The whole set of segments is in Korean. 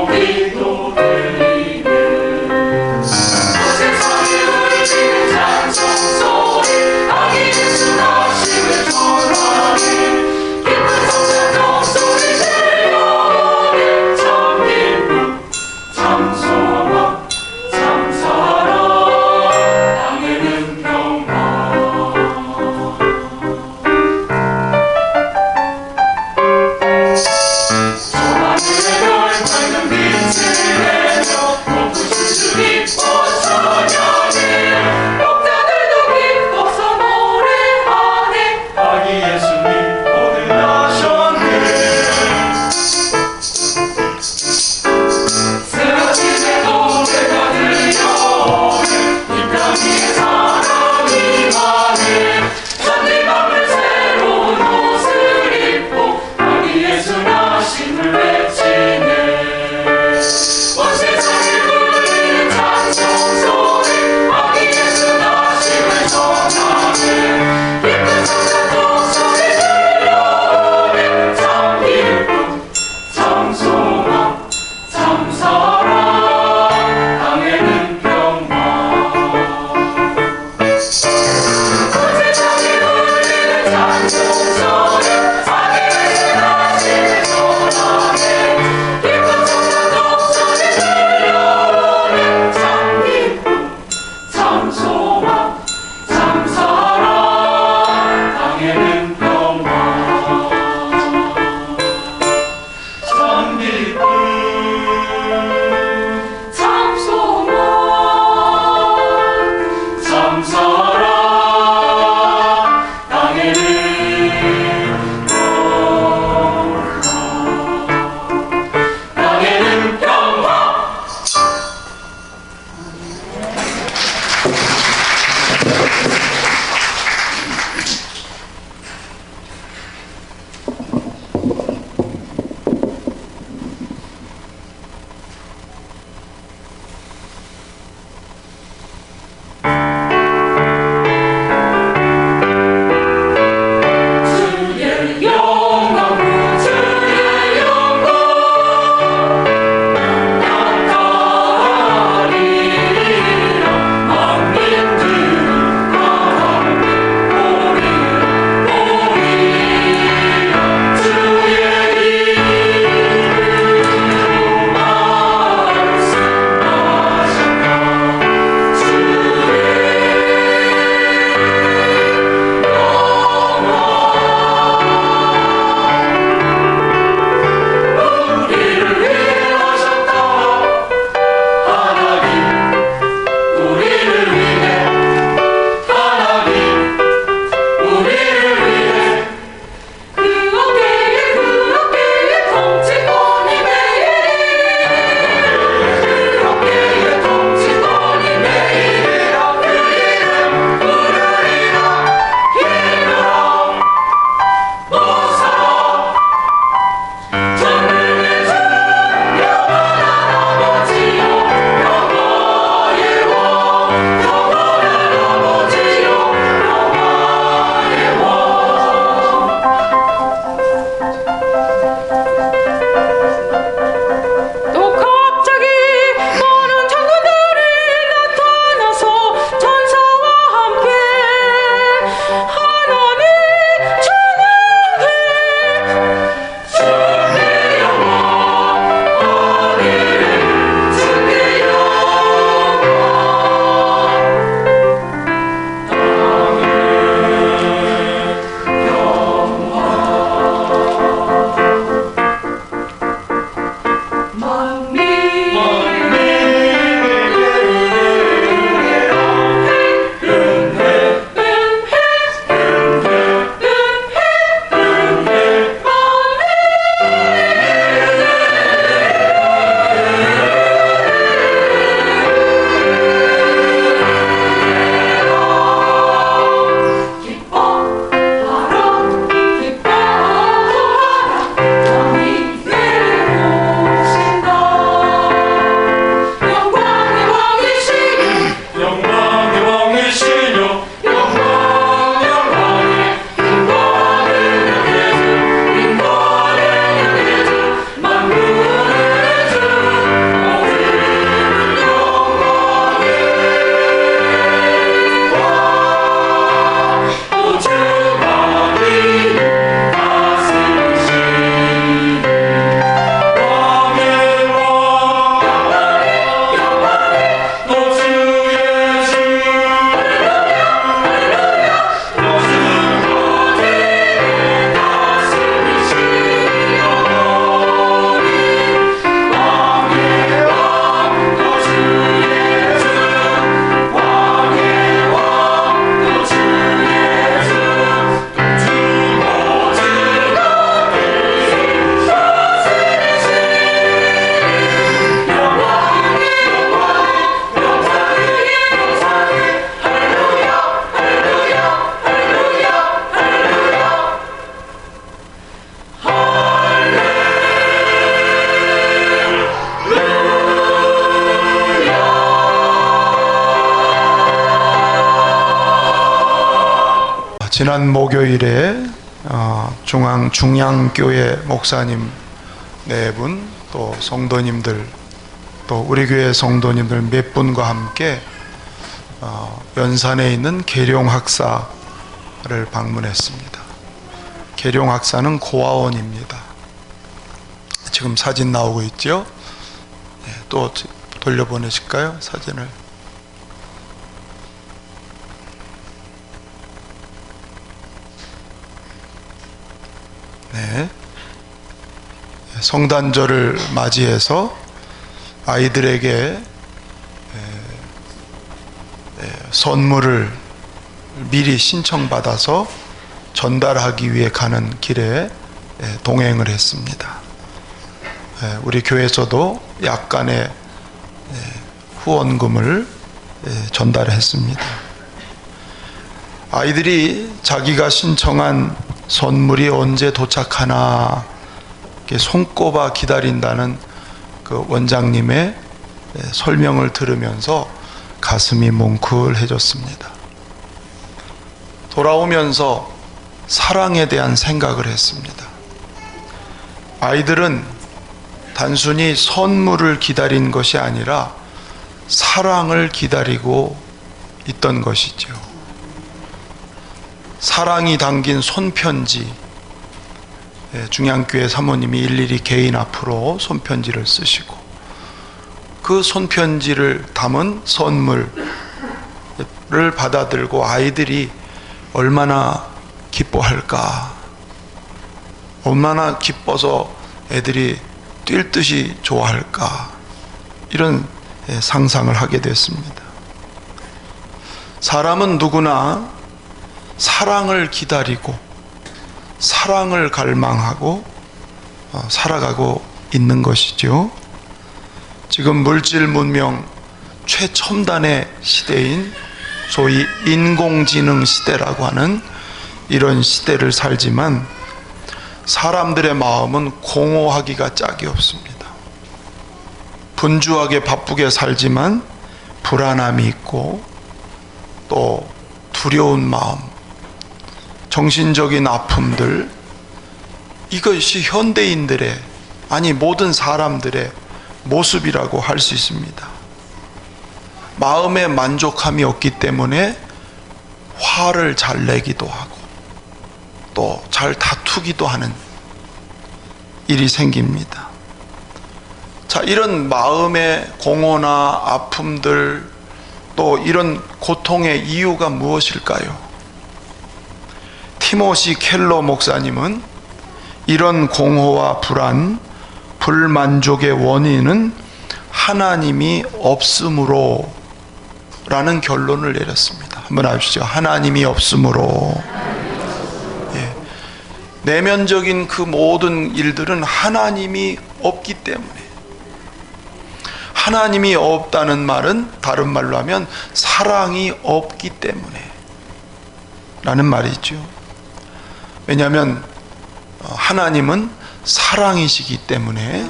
소리도 들리네. 세상에 울리는 찬송소리 아기 예수 나심을 전하네. 기쁜 성찬송 소리 들려오네. 참 기쁨 참 소망 참 사랑 땅에는 평화. 저 하늘의 별 밝은 빛을 지난 목요일에 중앙교회 목사님 4분, 또 성도님들, 또 우리 교회 성도님들 몇 분과 함께 연산에 있는 계룡학사를 방문했습니다. 계룡학사는 고아원입니다. 지금 사진 나오고 있죠? 또 돌려보내실까요? 사진을. 네. 성단절을 맞이해서 아이들에게 선물을 미리 신청받아서 전달하기 위해 가는 길에 동행을 했습니다. 우리 교회에서도 약간의 후원금을 전달했습니다. 아이들이 자기가 신청한 선물이 언제 도착하나 손꼽아 기다린다는 그 원장님의 설명을 들으면서 가슴이 뭉클해졌습니다. 돌아오면서 사랑에 대한 생각을 했습니다. 아이들은 단순히 선물을 기다린 것이 아니라 사랑을 기다리고 있던 것이죠. 사랑이 담긴 손편지, 중앙교회 사모님이 일일이 개인 앞으로 손편지를 쓰시고 그 손편지를 담은 선물을 받아들고 아이들이 얼마나 기뻐할까, 얼마나 기뻐서 애들이 뛸 듯이 좋아할까, 이런 상상을 하게 됐습니다. 사람은 누구나 사랑을 기다리고 사랑을 갈망하고 살아가고 있는 것이죠. 지금 물질 문명 최첨단의 시대인 소위 인공지능 시대라고 하는 이런 시대를 살지만 사람들의 마음은 공허하기가 짝이 없습니다. 분주하게 바쁘게 살지만 불안함이 있고 또 두려운 마음, 정신적인 아픔들, 이것이 현대인들의, 아니 모든 사람들의 모습이라고 할 수 있습니다. 마음에 만족함이 없기 때문에 화를 잘 내기도 하고 또 잘 다투기도 하는 일이 생깁니다. 자, 이런 마음의 공허나 아픔들, 또 이런 고통의 이유가 무엇일까요? 티모시 켈러 목사님은 이런 공허와 불안, 불만족의 원인은 하나님이 없으므로 라는 결론을 내렸습니다. 한번 하십시오. 하나님이 없으므로. 내면적인 그 모든 일들은 하나님이 없기 때문에, 하나님이 없다는 말은 다른 말로 하면 사랑이 없기 때문에 라는 말이죠. 왜냐하면 하나님은 사랑이시기 때문에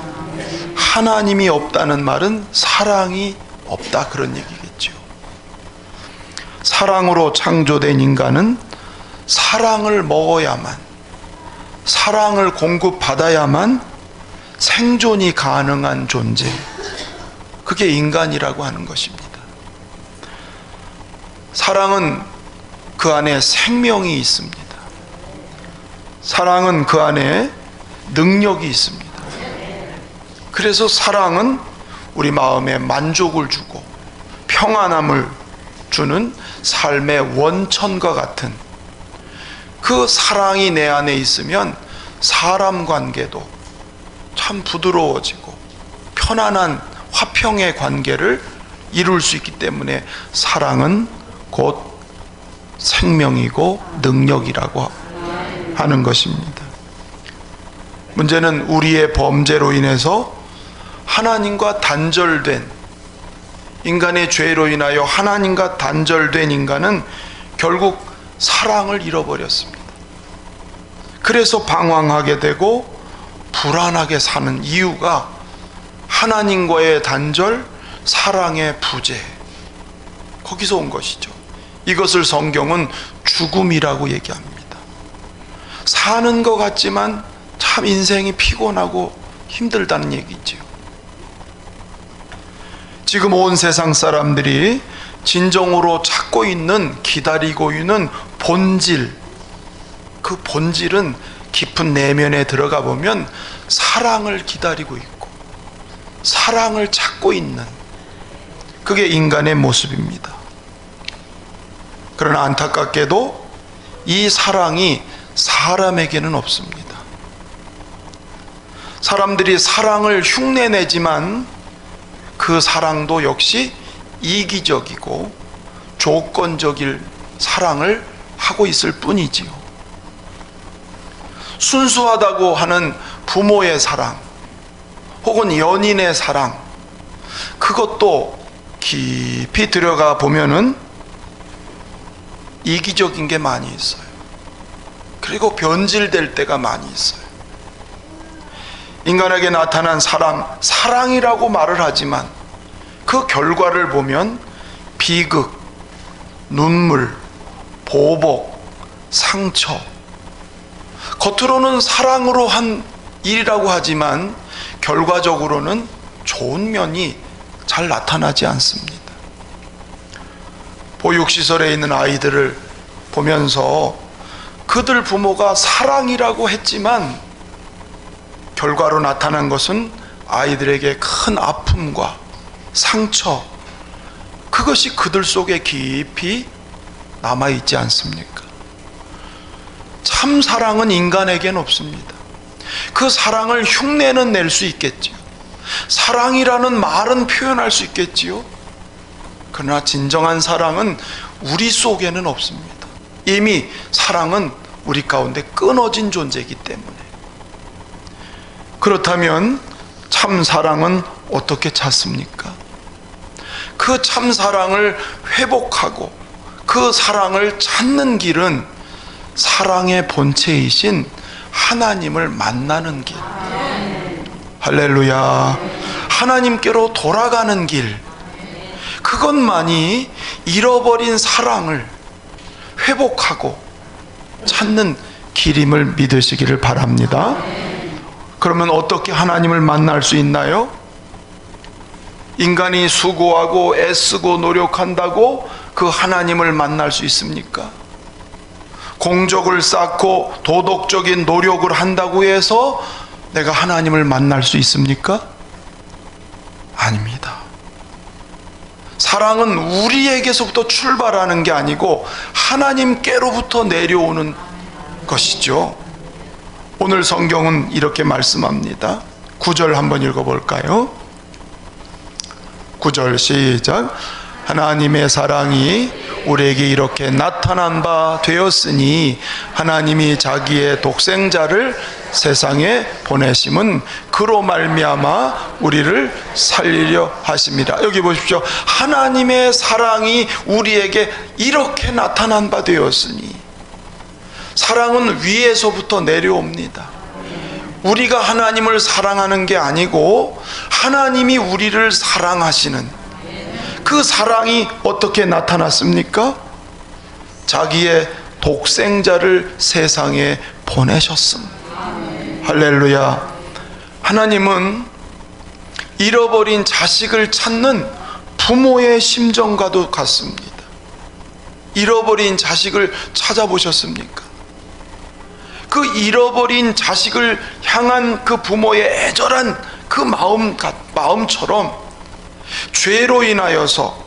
하나님이 없다는 말은 사랑이 없다, 그런 얘기겠죠. 사랑으로 창조된 인간은 사랑을 먹어야만, 사랑을 공급받아야만 생존이 가능한 존재, 그게 인간이라고 하는 것입니다. 사랑은 그 안에 생명이 있습니다. 사랑은 그 안에 능력이 있습니다. 그래서 사랑은 우리 마음에 만족을 주고 평안함을 주는 삶의 원천과 같은 그 사랑이 내 안에 있으면 사람 관계도 참 부드러워지고 편안한 화평의 관계를 이룰 수 있기 때문에 사랑은 곧 생명이고 능력이라고 하는 것입니다. 문제는 우리의 범죄로 인해서 하나님과 단절된, 인간의 죄로 인하여 하나님과 단절된 인간은 결국 사랑을 잃어버렸습니다. 그래서 방황하게 되고 불안하게 사는 이유가 하나님과의 단절, 사랑의 부재, 거기서 온 것이죠. 이것을 성경은 죽음이라고 얘기합니다. 사는 것 같지만 참 인생이 피곤하고 힘들다는 얘기죠. 지금 온 세상 사람들이 진정으로 찾고 있는, 기다리고 있는 본질, 그 본질은 깊은 내면에 들어가 보면 사랑을 기다리고 있고 사랑을 찾고 있는, 그게 인간의 모습입니다. 그러나 안타깝게도 이 사랑이 사람에게는 없습니다. 사람들이 사랑을 흉내내지만 그 사랑도 역시 이기적이고 조건적인 사랑을 하고 있을 뿐이지요. 순수하다고 하는 부모의 사랑 혹은 연인의 사랑, 그것도 깊이 들어가 보면은 이기적인 게 많이 있어요. 그리고 변질될 때가 많이 있어요. 인간에게 나타난 사랑, 사랑이라고 말을 하지만 그 결과를 보면 비극, 눈물, 보복, 상처, 겉으로는 사랑으로 한 일이라고 하지만 결과적으로는 좋은 면이 잘 나타나지 않습니다. 보육시설에 있는 아이들을 보면서 그들 부모가 사랑이라고 했지만 결과로 나타난 것은 아이들에게 큰 아픔과 상처, 그것이 그들 속에 깊이 남아있지 않습니까? 참 사랑은 인간에겐 없습니다. 그 사랑을 흉내는 낼 수 있겠지요. 사랑이라는 말은 표현할 수 있겠지요. 그러나 진정한 사랑은 우리 속에는 없습니다. 이미 사랑은 우리 가운데 끊어진 존재이기 때문에. 그렇다면 참 사랑은 어떻게 찾습니까? 그 참 사랑을 회복하고 그 사랑을 찾는 길은 사랑의 본체이신 하나님을 만나는 길, 할렐루야, 하나님께로 돌아가는 길, 그것만이 잃어버린 사랑을 회복하고 찾는 길임을 믿으시기를 바랍니다. 그러면 어떻게 하나님을 만날 수 있나요? 인간이 수고하고 애쓰고 노력한다고 그 하나님을 만날 수 있습니까? 공적을 쌓고 도덕적인 노력을 한다고 해서 내가 하나님을 만날 수 있습니까? 아닙니다. 사랑은 우리에게서부터 출발하는 게 아니고 하나님께로부터 내려오는 것이죠. 오늘 성경은 이렇게 말씀합니다. 9절 한번 읽어볼까요? 9절 시작. 하나님의 사랑이 우리에게 이렇게 나타난 바 되었으니 하나님이 자기의 독생자를 세상에 보내심은 그로 말미암아 우리를 살리려 하십니다. 여기 보십시오. 하나님의 사랑이 우리에게 이렇게 나타난 바 되었으니, 사랑은 위에서부터 내려옵니다. 우리가 하나님을 사랑하는 게 아니고 하나님이 우리를 사랑하시는 그 사랑이 어떻게 나타났습니까? 자기의 독생자를 세상에 보내셨습니다. 할렐루야. 하나님은 잃어버린 자식을 찾는 부모의 심정과도 같습니다. 잃어버린 자식을 찾아보셨습니까? 그 잃어버린 자식을 향한 그 부모의 애절한 그 마음처럼 죄로 인하여서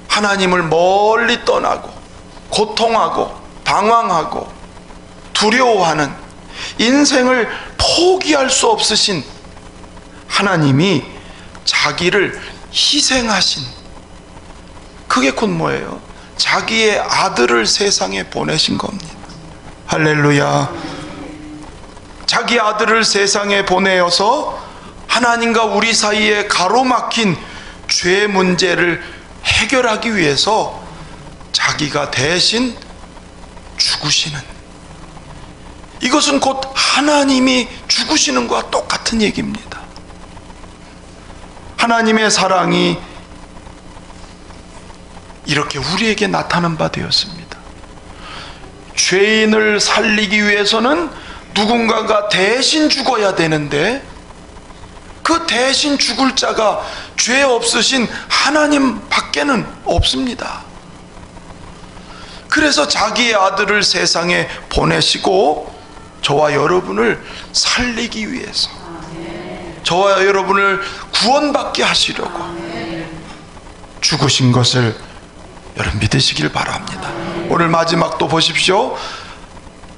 하나님을 멀리 떠나고 고통하고 방황하고 두려워하는, 인생을 포기할 수 없으신 하나님이 자기를 희생하신, 그게 곧 뭐예요? 자기의 아들을 세상에 보내신 겁니다. 할렐루야. 자기 아들을 세상에 보내어서 하나님과 우리 사이에 가로막힌 죄 문제를 해결하기 위해서 자기가 대신 죽으시는, 이것은 곧 하나님이 죽으시는 것과 똑같은 얘기입니다. 하나님의 사랑이 이렇게 우리에게 나타난 바 되었습니다. 죄인을 살리기 위해서는 누군가가 대신 죽어야 되는데 그 대신 죽을 자가 죄 없으신 하나님 밖에는 없습니다. 그래서 자기의 아들을 세상에 보내시고 저와 여러분을 살리기 위해서, 저와 여러분을 구원받게 하시려고 죽으신 것을 여러분 믿으시길 바랍니다. 오늘 마지막 또 보십시오.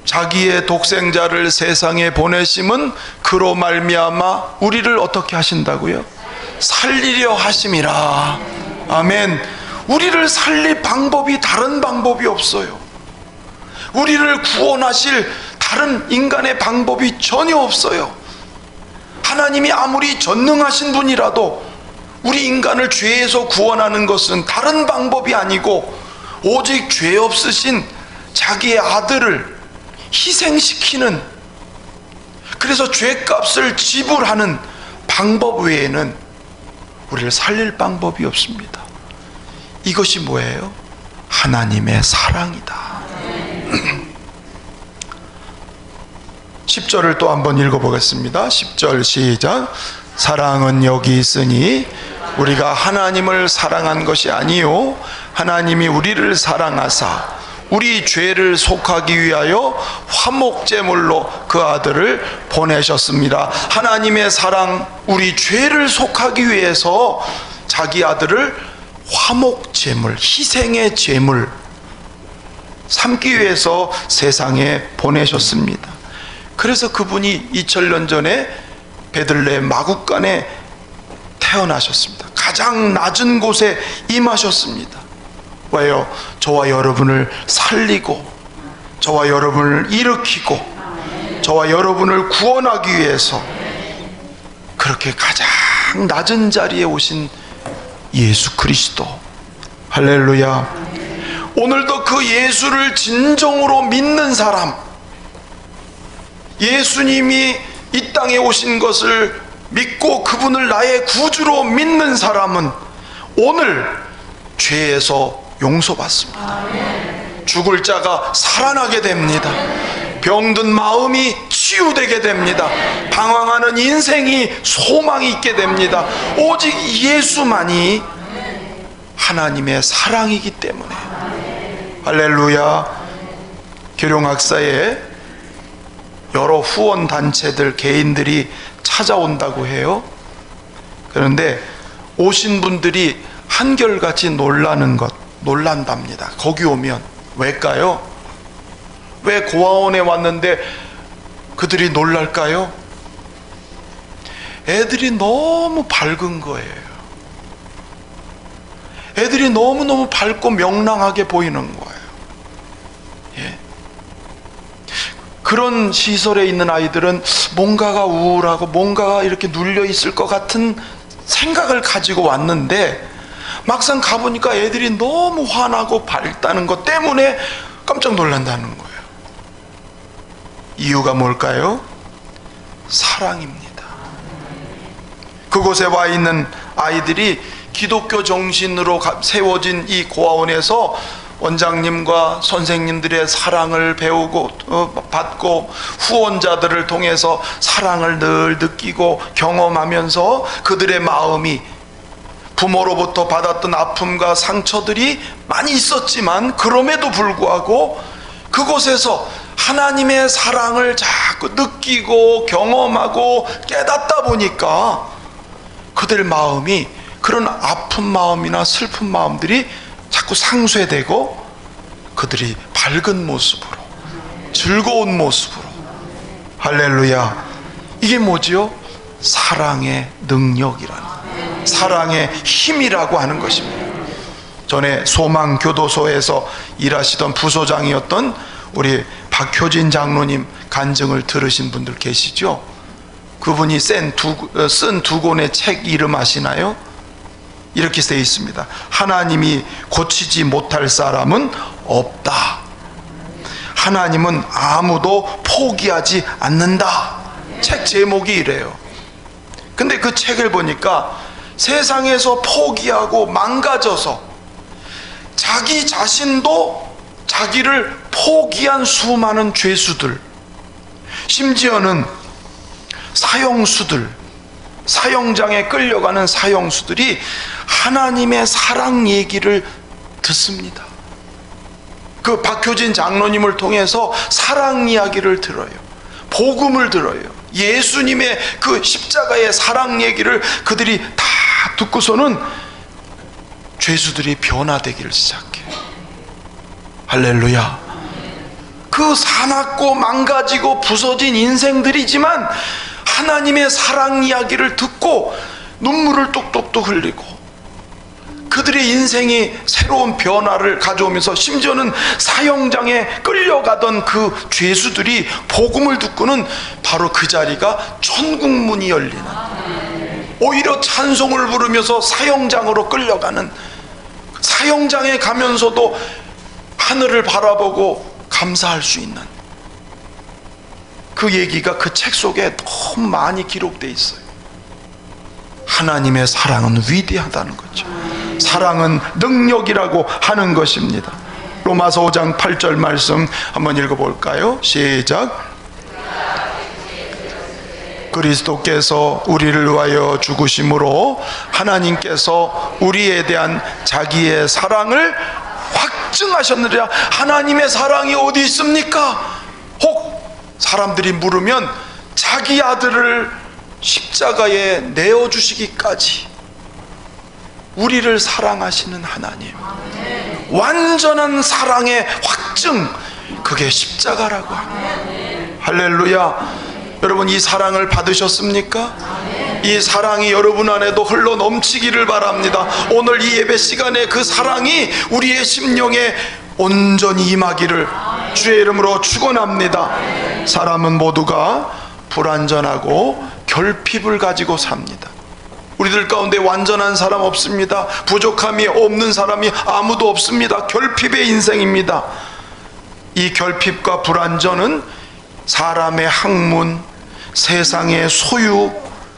자기의 독생자를 세상에 보내심은 그로 말미암아 우리를 어떻게 하신다고요? 살리려 하심이라. 아멘. 우리를 살릴 방법이 다른 방법이 없어요. 우리를 구원하실 다른 인간의 방법이 전혀 없어요. 하나님이 아무리 전능하신 분이라도 우리 인간을 죄에서 구원하는 것은 다른 방법이 아니고 오직 죄 없으신 자기의 아들을 희생시키는, 그래서 죄값을 지불하는 방법 외에는 우리를 살릴 방법이 없습니다. 이것이 뭐예요? 하나님의 사랑이다. 10절을 또 한번 읽어보겠습니다. 10절 시작. 사랑은 여기 있으니 우리가 하나님을 사랑한 것이 아니요 하나님이 우리를 사랑하사 우리 죄를 속하기 위하여 화목제물로 그 아들을 보내셨습니다. 하나님의 사랑, 우리 죄를 속하기 위해서 자기 아들을 화목제물, 희생의 제물 삼기 위해서 세상에 보내셨습니다. 그래서 그분이 2000년 전에 베들레헴 마구간에 태어나셨습니다. 가장 낮은 곳에 임하셨습니다. 왜요? 저와 여러분을 살리고 저와 여러분을 일으키고 저와 여러분을 구원하기 위해서 그렇게 가장 낮은 자리에 오신 예수 그리스도. 할렐루야. 오늘도 그 예수를 진정으로 믿는 사람, 예수님이 이 땅에 오신 것을 믿고 그분을 나의 구주로 믿는 사람은 오늘 죄에서 용서받습니다. 죽을 자가 살아나게 됩니다. 병든 마음이 치유되게 됩니다. 방황하는 인생이 소망이 있게 됩니다. 오직 예수만이 하나님의 사랑이기 때문에. 할렐루야. 계룡학사에 여러 후원 단체들, 개인들이 찾아온다고 해요. 그런데 오신 분들이 한결같이 놀란답니다. 거기 오면. 왜일까요? 왜 고아원에 왔는데 그들이 놀랄까요? 애들이 너무 밝은 거예요. 애들이 너무너무 밝고 명랑하게 보이는 거예요. 예. 그런 시설에 있는 아이들은 뭔가가 우울하고 뭔가가 이렇게 눌려 있을 것 같은 생각을 가지고 왔는데 막상 가보니까 애들이 너무 환하고 밝다는 것 때문에 깜짝 놀란다는 거예요. 이유가 뭘까요? 사랑입니다. 그곳에 와 있는 아이들이 기독교 정신으로 세워진 이 고아원에서 원장님과 선생님들의 사랑을 배우고 받고 후원자들을 통해서 사랑을 늘 느끼고 경험하면서 그들의 마음이 부모로부터 받았던 아픔과 상처들이 많이 있었지만 그럼에도 불구하고 그곳에서 하나님의 사랑을 자꾸 느끼고 경험하고 깨닫다 보니까 그들 마음이, 그런 아픈 마음이나 슬픈 마음들이 자꾸 상쇄되고 그들이 밝은 모습으로, 즐거운 모습으로. 할렐루야. 이게 뭐지요? 사랑의 능력이라는, 사랑의 힘이라고 하는 것입니다. 전에 소망교도소에서 일하시던 부소장이었던 우리 박효진 장로님 간증을 들으신 분들 계시죠? 그분이 쓴 두 권의 책 이름 아시나요? 이렇게 되어 있습니다. 하나님이 고치지 못할 사람은 없다. 하나님은 아무도 포기하지 않는다. 책 제목이 이래요. 근데 그 책을 보니까 세상에서 포기하고 망가져서 자기 자신도 자기를 포기한 수많은 죄수들, 심지어는 사형수들, 사형장에 끌려가는 사형수들이 하나님의 사랑 얘기를 듣습니다. 그 박효진 장로님을 통해서 사랑 이야기를 들어요. 복음을 들어요. 예수님의 그 십자가의 사랑 얘기를 그들이 다 듣고서는 죄수들이 변화되기를 시작해요. 할렐루야. 그 사납고 망가지고 부서진 인생들이지만 하나님의 사랑 이야기를 듣고 눈물을 뚝뚝뚝 흘리고 그들의 인생이 새로운 변화를 가져오면서 심지어는 사형장에 끌려가던 그 죄수들이 복음을 듣고는 바로 그 자리가 천국문이 열리는, 오히려 찬송을 부르면서 사형장으로 끌려가는, 사형장에 가면서도 하늘을 바라보고 감사할 수 있는 그 얘기가 그 책 속에 너무 많이 기록되어 있어요. 하나님의 사랑은 위대하다는 거죠. 사랑은 능력이라고 하는 것입니다. 로마서 5장 8절 말씀 한번 읽어볼까요? 시작. 그리스도께서 우리를 위하여 죽으심으로 하나님께서 우리에 대한 자기의 사랑을 확증하셨느니라. 하나님의 사랑이 어디 있습니까? 혹 사람들이 물으면 자기 아들을 십자가에 내어주시기까지 우리를 사랑하시는 하나님, 완전한 사랑의 확증, 그게 십자가라고 합니다. 할렐루야. 여러분, 이 사랑을 받으셨습니까? 이 사랑이 여러분 안에도 흘러 넘치기를 바랍니다. 오늘 이 예배 시간에 그 사랑이 우리의 심령에 온전히 임하기를 주의 이름으로 축원합니다. 사람은 모두가 불완전하고 결핍을 가지고 삽니다. 우리들 가운데 완전한 사람 없습니다. 부족함이 없는 사람이 아무도 없습니다. 결핍의 인생입니다. 이 결핍과 불완전은 사람의 학문, 세상의 소유,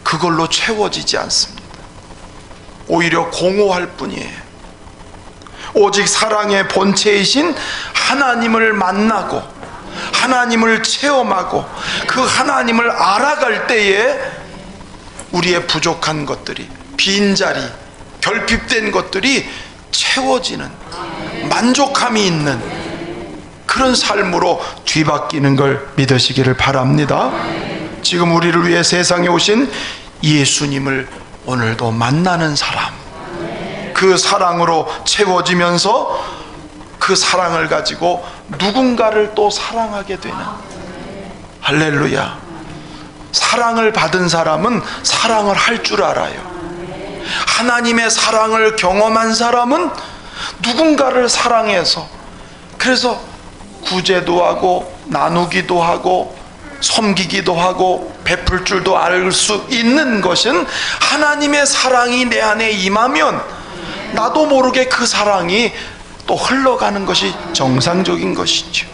그걸로 채워지지 않습니다. 오히려 공허할 뿐이에요. 오직 사랑의 본체이신 하나님을 만나고 하나님을 체험하고 그 하나님을 알아갈 때에 우리의 부족한 것들이, 빈자리, 결핍된 것들이 채워지는, 만족함이 있는 그런 삶으로 뒤바뀌는 걸 믿으시기를 바랍니다. 지금 우리를 위해 세상에 오신 예수님을 오늘도 만나는 사람, 그 사랑으로 채워지면서 그 사랑을 가지고 누군가를 또 사랑하게 되는, 할렐루야. 사랑을 받은 사람은 사랑을 할 줄 알아요. 하나님의 사랑을 경험한 사람은 누군가를 사랑해서, 그래서 구제도 하고 나누기도 하고 섬기기도 하고 베풀 줄도 알 수 있는 것은 하나님의 사랑이 내 안에 임하면 나도 모르게 그 사랑이 또 흘러가는 것이 정상적인 것이죠.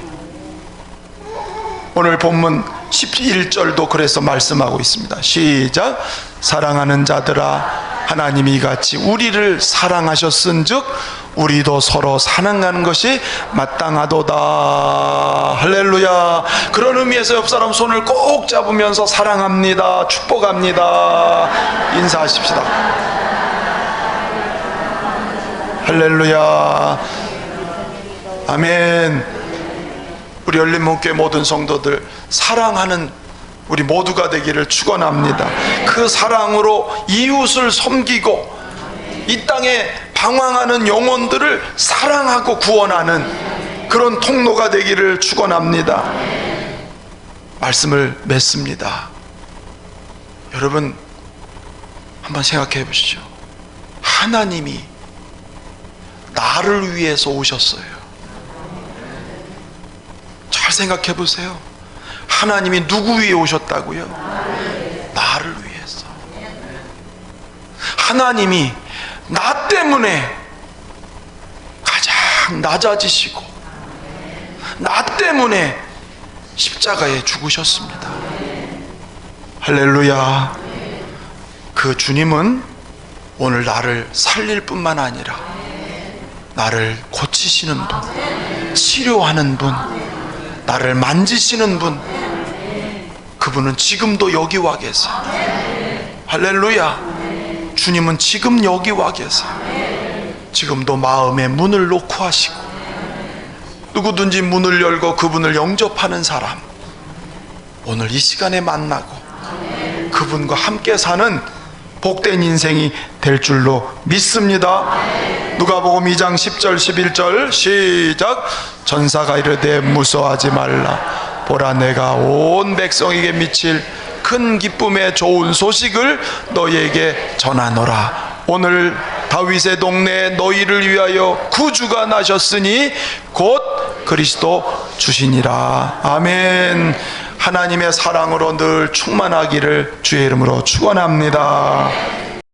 오늘 본문 11절도 그래서 말씀하고 있습니다. 시작. 사랑하는 자들아, 하나님이 이같이 우리를 사랑하셨은즉 우리도 서로 사랑하는 것이 마땅하도다. 할렐루야. 그런 의미에서 옆 사람 손을 꼭 잡으면서 사랑합니다, 축복합니다 인사하십시다. 할렐루야. 아멘. 우리 열린문교회 모든 성도들 사랑하는 우리 모두가 되기를 축원합니다. 그 사랑으로 이웃을 섬기고 이 땅에 방황하는 영혼들을 사랑하고 구원하는 그런 통로가 되기를 축원합니다. 말씀을 맺습니다. 여러분 한번 생각해 보시죠. 하나님이 나를 위해서 오셨어요. 잘 생각해 보세요. 하나님이 누구 위해 오셨다고요? 나를 위해서. 하나님이 나 때문에 가장 낮아지시고 나 때문에 십자가에 죽으셨습니다. 할렐루야. 그 주님은 오늘 나를 살릴 뿐만 아니라 나를 고치시는 분, 치료하는 분, 나를 만지시는 분, 그분은 지금도 여기 와 계세요. 할렐루야. 주님은 지금 여기 와 계세요. 지금도 마음의 문을 놓고 하시고, 누구든지 문을 열고 그분을 영접하는 사람, 오늘 이 시간에 만나고 그분과 함께 사는 복된 인생이 될 줄로 믿습니다. 누가복음 2장 10절 11절 시작. 전사가 이르되 무서워하지 말라. 보라, 내가 온 백성에게 미칠 큰 기쁨의 좋은 소식을 너희에게 전하노라. 오늘 다윗의 동네에 너희를 위하여 구주가 나셨으니 곧 그리스도 주시니라. 아멘. 하나님의 사랑으로 늘 충만하기를 주의 이름으로 축원합니다.